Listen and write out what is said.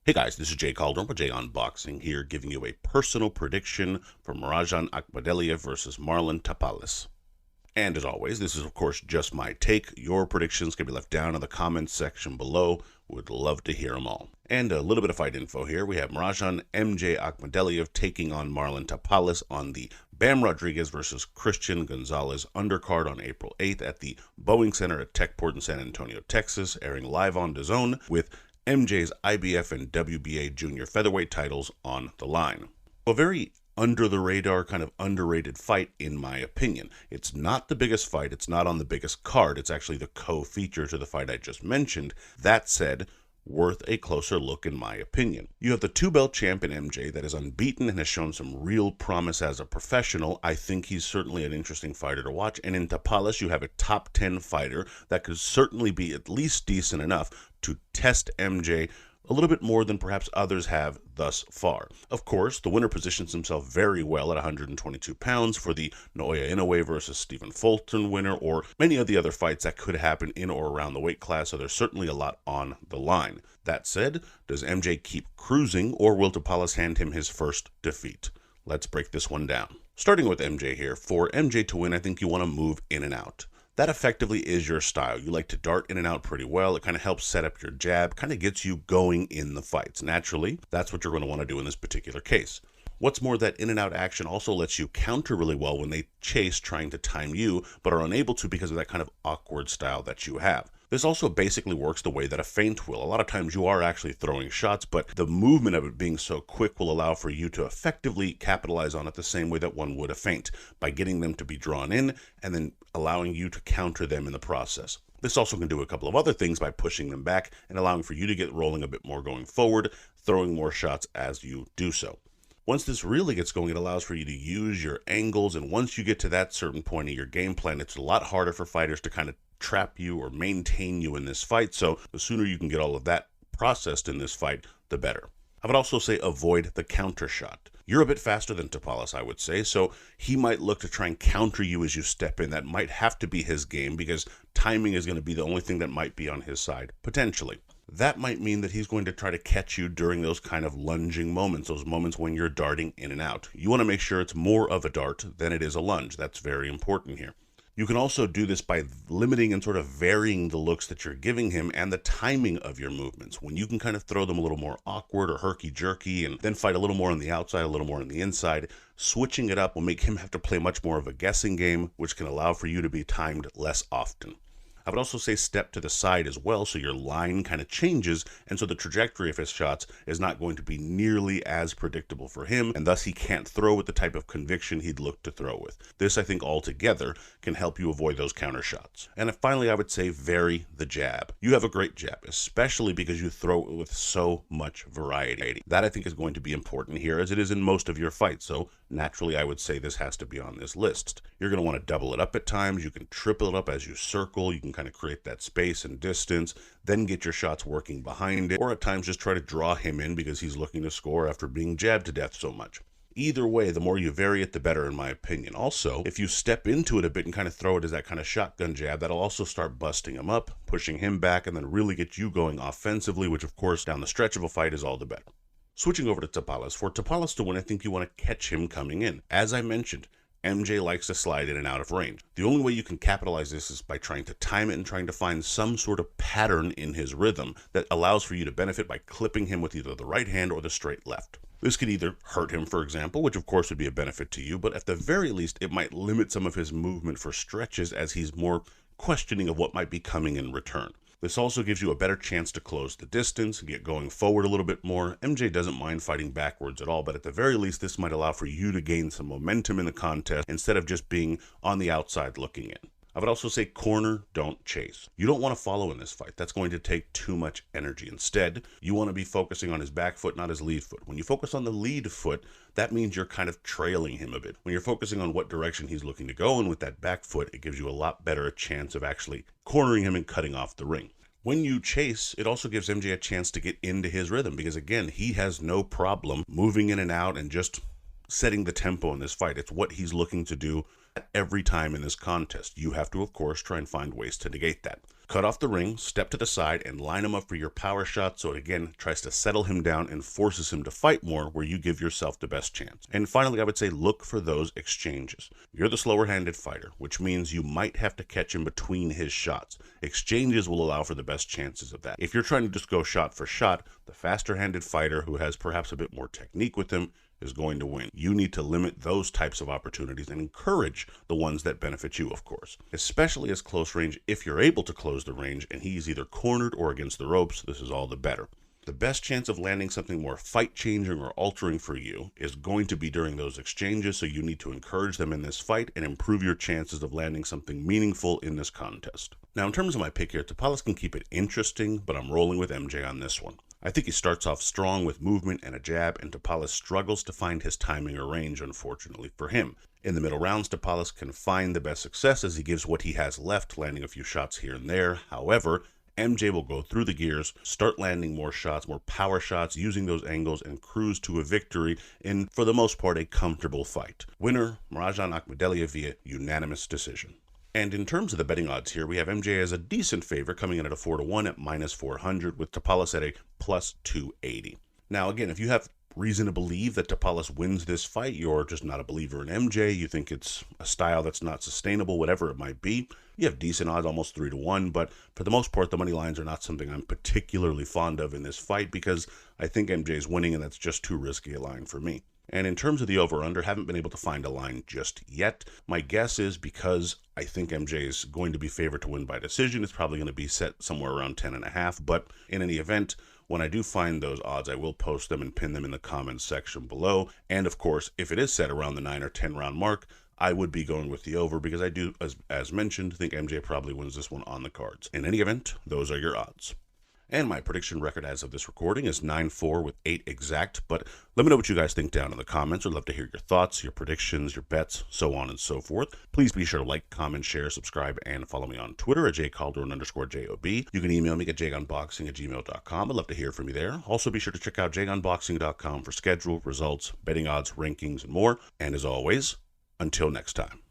Hey guys, this is Jay Calderon with Jay Unboxing here, giving you a personal prediction for Murodjon Akhmadaliev versus Marlon Tapales. And as always, this is of course just my take. Your predictions can be left down in the comments section below. Would love to hear them all. And a little bit of fight info here. We have Murodjon Akhmadaliev taking on Marlon Tapales on the Bam Rodriguez versus CRISTIAN Gonzalez undercard on April 8th at the BOEING Center at Techport in San Antonio, Texas, airing live on DAZN with MJ's IBF and WBA junior featherweight titles on the line. A very under the radar, kind of underrated fight in my opinion. It's not the biggest fight, it's not on the biggest card, it's actually the co-feature to the fight I just mentioned. That said, worth a closer look in my opinion. You have the two-belt champ in MJ that is unbeaten and has shown some real promise as a professional. I think he's certainly an interesting fighter to watch. And in Tapales, you have a top 10 fighter that could certainly be at least decent enough to test MJ a little bit more than perhaps others have thus far. Of course, the winner positions himself very well at 122 pounds for the Naoya Inoue versus Stephen Fulton winner, or many of the other fights that could happen in or around the weight class, so there's certainly a lot on the line. That said, does MJ keep cruising, or will Tapales hand him his first defeat? Let's break this one down. Starting with MJ here, for MJ to win, I think you want to move in and out. That effectively is your style. You like to dart in and out pretty well. It kind of helps set up your jab, kind of gets you going in the fights. Naturally, that's what you're going to want to do in this particular case. What's more, that in and out action also lets you counter really well when they chase trying to time you, but are unable to because of that kind of awkward style that you have. This also basically works the way that a feint will. A lot of times you are actually throwing shots, but the movement of it being so quick will allow for you to effectively capitalize on it the same way that one would a feint, by getting them to be drawn in and then allowing you to counter them in the process. This also can do a couple of other things by pushing them back and allowing for you to get rolling a bit more going forward, throwing more shots as you do so. Once this really gets going, it allows for you to use your angles, and once you get to that certain point in your game plan, it's a lot harder for fighters to kind of trap you or maintain you in this fight, so the sooner you can get all of that processed in this fight, the better. I would also say avoid the counter shot. You're a bit faster than Tapales, I would say, so he might look to try and counter you as you step in. That might have to be his game because timing is going to be the only thing that might be on his side, potentially. That might mean that he's going to try to catch you during those kind of lunging moments, those moments when you're darting in and out. You want to make sure it's more of a dart than it is a lunge. That's very important here. You can also do this by limiting and sort of varying the looks that you're giving him and the timing of your movements. When you can kind of throw them a little more awkward or herky-jerky and then fight a little more on the outside, a little more on the inside, switching it up will make him have to play much more of a guessing game, which can allow for you to be timed less often. I would also say step to the side as well, so your line kind of changes, and so the trajectory of his shots is not going to be nearly as predictable for him, and thus he can't throw with the type of conviction he'd look to throw with. This, I think, altogether can help you avoid those counter shots. And finally, I would say vary the jab. You have a great jab, especially because you throw it with so much variety. That, I think, is going to be important here, as it is in most of your fights, so naturally, I would say this has to be on this list. You're going to want to double it up at times. You can triple it up as you circle. You can kind of create that space and distance, then get your shots working behind it, or at times just try to draw him in because he's looking to score after being jabbed to death so much. Either way, the more you vary it, the better in my opinion. Also, if you step into it a bit and kind of throw it as that kind of shotgun jab, that'll also start busting him up, pushing him back, and then really get you going offensively, which of course, down the stretch of a fight is all the better. Switching over to Tapales. For Tapales to win, I think you want to catch him coming in. As I mentioned, MJ likes to slide in and out of range. The only way you can capitalize this is by trying to time it and trying to find some sort of pattern in his rhythm that allows for you to benefit by clipping him with either the right hand or the straight left. This could either hurt him, for example, which of course would be a benefit to you, but at the very least, it might limit some of his movement for stretches as he's more questioning of what might be coming in return. This also gives you a better chance to close the distance and get going forward a little bit more. MJ doesn't mind fighting backwards at all, but at the very least, this might allow for you to gain some momentum in the contest instead of just being on the outside looking in. I would also say corner, don't chase. You don't want to follow in this fight. That's going to take too much energy. Instead, you want to be focusing on his back foot, not his lead foot. When you focus on the lead foot, that means you're kind of trailing him a bit. When you're focusing on what direction he's looking to go, and with that back foot, it gives you a lot better a chance of actually cornering him and cutting off the ring. When you chase, it also gives MJ a chance to get into his rhythm because, again, he has no problem moving in and out and just setting the tempo in this fight. It's what he's looking to do every time in this contest. You have to, of course, try and find ways to negate that. Cut off the ring, step to the side, and line him up for your power shot so it again tries to settle him down and forces him to fight more where you give yourself the best chance. And finally, I would say look for those exchanges. You're the slower-handed fighter, which means you might have to catch him between his shots. Exchanges will allow for the best chances of that. If you're trying to just go shot for shot, the faster-handed fighter who has perhaps a bit more technique with him is going to win. You need to limit those types of opportunities and encourage the ones that benefit you, of course. Especially as close range, if you're able to close the range and he's either cornered or against the ropes, this is all the better. The best chance of landing something more fight-changing or altering for you is going to be during those exchanges, so you need to encourage them in this fight and improve your chances of landing something meaningful in this contest. Now, in terms of my pick here, Tapales can keep it interesting, but I'm rolling with MJ on this one. I think he starts off strong with movement and a jab, and Tapales struggles to find his timing or range, unfortunately for him. In the middle rounds, Tapales can find the best success as he gives what he has left, landing a few shots here and there. However, MJ will go through the gears, start landing more shots, more power shots, using those angles, and cruise to a victory in, for the most part, a comfortable fight. Winner, Murodjon Akhmadaliev via unanimous decision. And in terms of the betting odds here, we have MJ as a decent favorite, coming in at a 4-1 at -400, with Tapales at a +280. Now, again, if you have reason to believe that Tapales wins this fight, you're just not a believer in MJ, you think it's a style that's not sustainable, whatever it might be, you have decent odds, almost 3-1, but for the most part, the money lines are not something I'm particularly fond of in this fight because I think MJ's winning and that's just too risky a line for me. And in terms of the over-under, haven't been able to find a line just yet. My guess is because I think MJ is going to be favored to win by decision, it's probably going to be set somewhere around 10.5. But in any event, when I do find those odds, I will post them and pin them in the comments section below. And of course, if it is set around the 9 or 10 round mark, I would be going with the over because I do, as mentioned, think MJ probably wins this one on the cards. In any event, those are your odds. And my prediction record as of this recording is 9-4 with 8 exact, but let me know what you guys think down in the comments. I'd love to hear your thoughts, your predictions, your bets, so on and so forth. Please be sure to like, comment, share, subscribe, and follow me on Twitter at jcalderon_JOB. You can email me at jgonboxing@gmail.com. I'd love to hear from you there. Also be sure to check out jgonboxing.com for schedule, results, betting odds, rankings, and more. And as always, until next time.